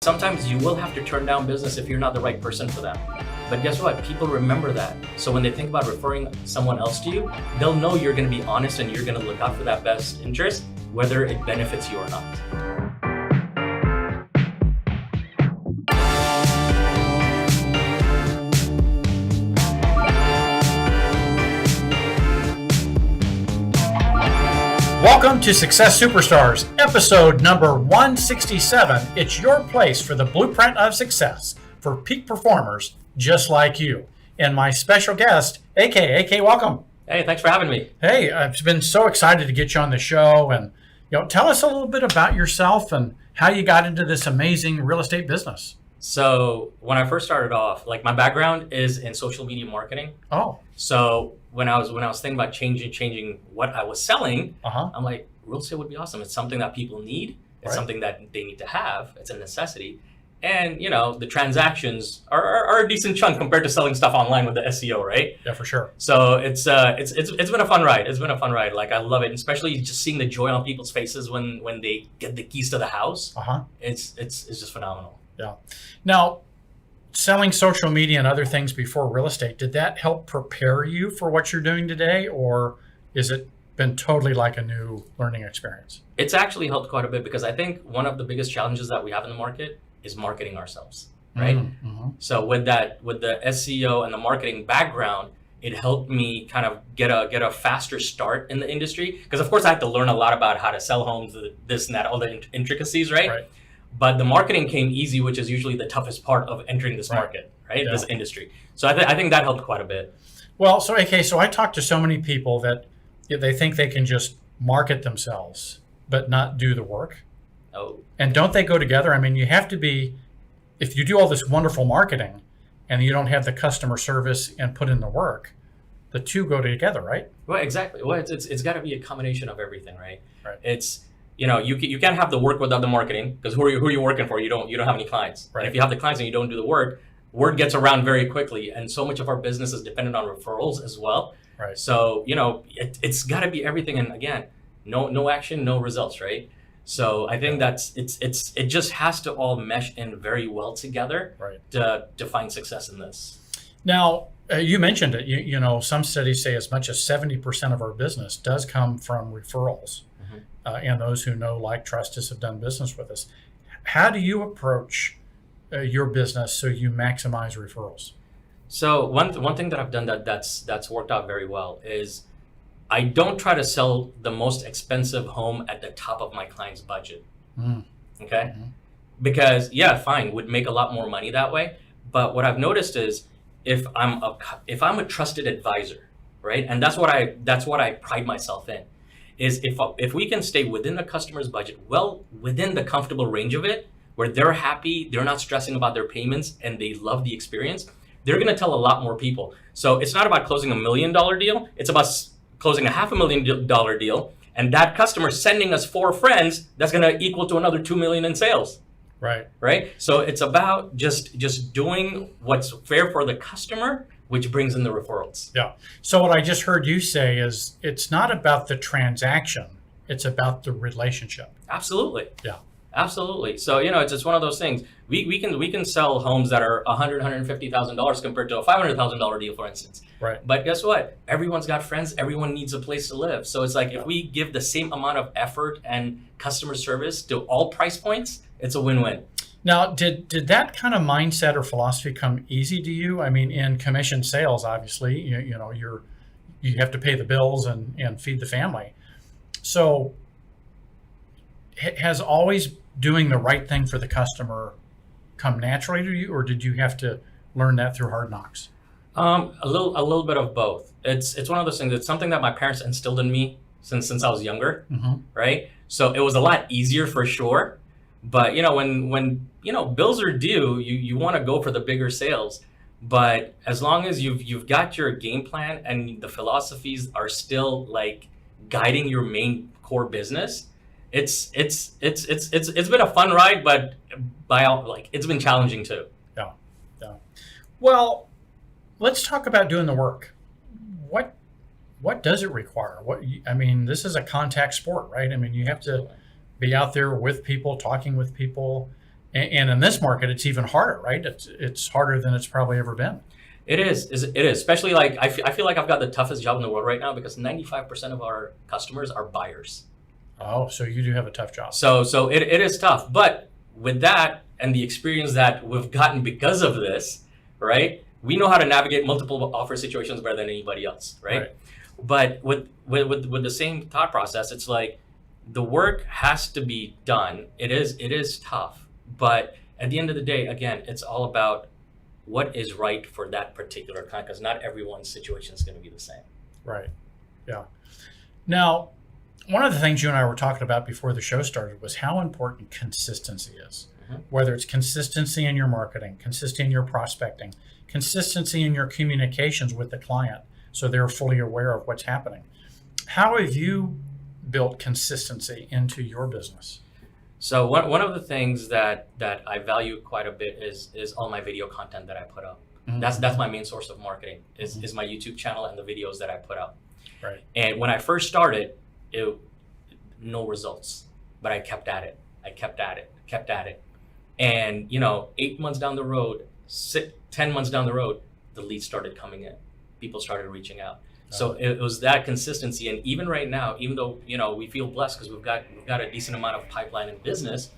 Sometimes you will have to turn down business if you're not the right person for them. But guess what? People remember that. So when they think about referring someone else to you, they'll know you're going to be honest and you're going to look out for that best interest, whether it benefits you or not. Welcome to Success Superstars, episode number 167. It's your place for the blueprint of success for peak performers just like you. And my special guest, AK. AK, welcome. Hey, thanks for having me. Hey, I've been so excited to get you on the show. And tell us a little bit about yourself and how you got into this amazing real estate business. So when I first started off, my my background is in social media marketing. Oh. So when I was thinking about changing what I was selling, Uh-huh. I'm like, real estate would be awesome. It's something that people need. It's Right. something that they need to have. It's a necessity. And the transactions are a decent chunk compared to selling stuff online with the SEO, right? Yeah, for sure. So it's been a fun ride. It's been a fun ride. I love it, and especially just seeing the joy on people's faces when they get the keys to the house. Uh-huh. It's just phenomenal. Yeah. Now, selling social media and other things before real estate, did that help prepare you for what you're doing today, or is it been totally like a new learning experience? It's actually helped quite a bit because I think one of the biggest challenges that we have in the market is marketing ourselves, right? Mm-hmm. So with the SEO and the marketing background, it helped me kind of get a faster start in the industry. Because of course I had to learn a lot about how to sell homes, this and that, all the intricacies, right? Right. But the marketing came easy, which is usually the toughest part of entering this Right. market, right? Yeah. This industry. So I think that helped quite a bit. Well, so I talk to so many people that they think they can just market themselves, but not do the work. Oh, And don't they go together? I mean, you have to be, if you do all this wonderful marketing and you don't have the customer service and put in the work, the two go together, right? well, exactly. Well, it's got to be a combination of everything, right? Right. It's you can't have the work without the marketing, because who are you working for? You don't have any clients. Right. And if you have the clients and you don't do the work, word gets around very quickly, and so much of our business is dependent on referrals as well. Right. So it's got to be everything, and again, no action, no results, right? So I think it just has to all mesh in very well together, Right. to find success in this. Now, you mentioned it. Some studies say as much as 70% of our business does come from referrals, Mhm. and those who know, like, trust us, have done business with us. How do you approach your business so you maximize referrals? So one thing that I've done that's worked out very well is I don't try to sell the most expensive home at the top of my client's budget. Mm. Okay? Mhm. Because fine, would make a lot more money that way. But what I've noticed is if I'm a trusted advisor, right? And that's what I pride myself in, is if we can stay within the customer's budget, well within the comfortable range of it, where they're happy, they're not stressing about their payments, and they love the experience, they're going to tell a lot more people. So it's not about closing $1 million deal. It's about closing a $500,000 deal, and that customer sending us 4 friends, that's going to equal to another $2 million in sales. Right. Right? So it's about just doing what's fair for the customer, which brings in the referrals. Yeah. So what I just heard you say is it's not about the transaction, it's about the relationship. Absolutely. Yeah. Absolutely. So, it's one of those things. We can sell homes that are $150,000 compared to a $500,000 deal, for instance. Right. But guess what? Everyone's got friends. Everyone needs a place to live. So it's like, if we give the same amount of effort and customer service to all price points, it's a win-win. Now, did that kind of mindset or philosophy come easy to you? I mean, in commission sales, obviously, you have to pay the bills and feed the family. So has always doing the right thing for the customer come naturally to you, or did you have to learn that through hard knocks? A little bit of both. It's one of those things. It's something that my parents instilled in me since I was younger, Mm-hmm. right? So it was a lot easier for sure. But when bills are due, you want to go for the bigger sales. But as long as you've got your game plan and the philosophies are still guiding your main core business, it's been a fun ride, but it's been challenging too. Yeah. Well, let's talk about doing the work. What does it require? This is a contact sport, right? I mean, you have to be out there with people, talking with people, And in this market, it's even harder, right? It's harder than it's probably ever been. It is. It is. Especially like I feel like I've got the toughest job in the world right now because 95% of our customers are buyers. Oh, so you do have a tough job. So it is tough. But with that and the experience that we've gotten because of this, right? We know how to navigate multiple offer situations better than anybody else, right? But with the same thought process, it's like the work has to be done. It is tough. But at the end of the day, again, it's all about what is right for that particular client, because not everyone's situation is going to be the same. Right. Yeah. Now, one of the things you and I were talking about before the show started was how important consistency is. Mm-hmm. Whether it's consistency in your marketing, consistency in your prospecting, consistency in your communications with the client so they're fully aware of what's happening. How have you built consistency into your business? So one of the things that I value quite a bit is all my video content that I put up. Mm-hmm. That's my main source of marketing is my YouTube channel and the videos that I put out. Right. And when I first started, no results, but I kept at it. I kept at it. And 8 months down the road, 10 months down the road, the leads started coming in. People started reaching out. So it was that consistency. And even right now, even though, we feel blessed because we've got a decent amount of pipeline in business,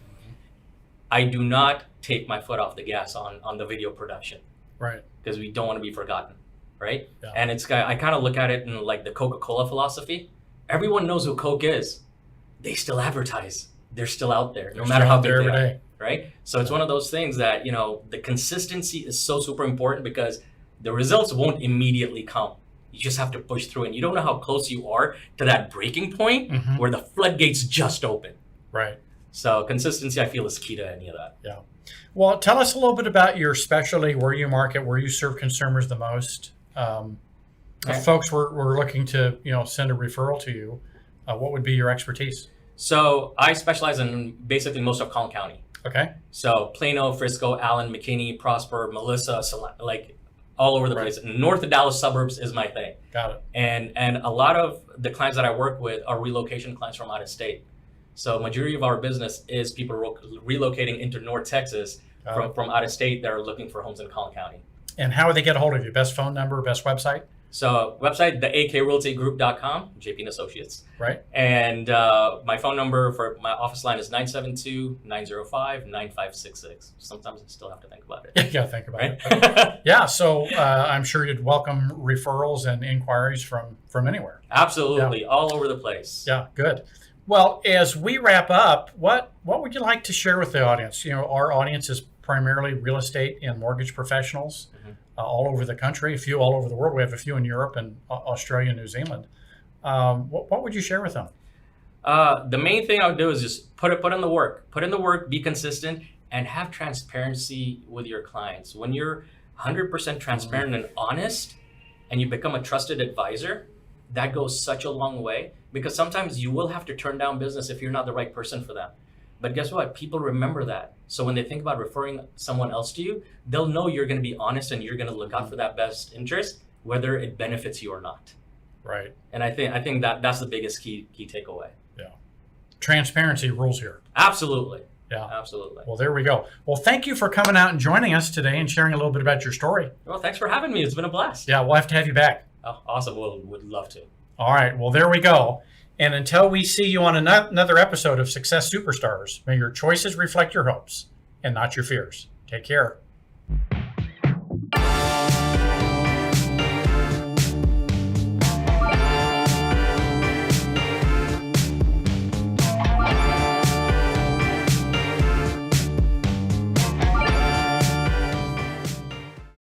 I do not take my foot off the gas on the video production. Right. Because we don't want to be forgotten. Right. Yeah. And I kind of look at it in like the Coca-Cola philosophy. Everyone knows who Coke is. They still advertise. They're still out there, no matter how big they are. Right. So it's one of those things that, the consistency is so super important because the results won't immediately come. You just have to push through it. You don't know how close you are to that breaking point where the floodgates just open. Right. So consistency, I feel, is key to any of that. Yeah. Well, tell us a little bit about your specialty, where you market, where you serve consumers the most. If folks were looking to, send a referral to you, what would be your expertise? So I specialize in basically most of Collin County. Okay. So Plano, Frisco, Allen, McKinney, Prosper, Melissa, like all over the place. North of Dallas suburbs is my thing. Got it. And a lot of the clients that I work with are relocation clients from out of state. So majority of our business is people relocating into North Texas from out of state that are looking for homes in Collin County. And how would they get a hold of you? Best phone number, best website? So website, theakrealtygroup.com, JP and Associates. Right. And my phone number for my office line is 972-905-9566. Sometimes I still have to think about it. You got to think about it. Yeah. So I'm sure you'd welcome referrals and inquiries from anywhere. Absolutely. Yeah. All over the place. Yeah. Good. Well, as we wrap up, what would you like to share with the audience? Our audience is primarily real estate and mortgage professionals. All over the country, a few all over the world. We have a few in Europe and Australia and New Zealand. What would you share with them? The main thing I would do is just put in the work. Put in the work, be consistent, and have transparency with your clients. When you're 100% transparent and honest, and you become a trusted advisor, that goes such a long way, because sometimes you will have to turn down business if you're not the right person for them. But guess what? People remember that. So when they think about referring someone else to you, they'll know you're going to be honest and you're going to look out for that best interest, whether it benefits you or not. Right. And I think that's the biggest key takeaway. Yeah. Transparency rules here. Absolutely. Yeah. Absolutely. Well, there we go. Well, thank you for coming out and joining us today and sharing a little bit about your story. Well, thanks for having me. It's been a blast. Yeah, we'll have to have you back. Oh, awesome. Would love to. All right. Well, there we go. And until we see you on another episode of Success Superstars, may your choices reflect your hopes and not your fears. Take care.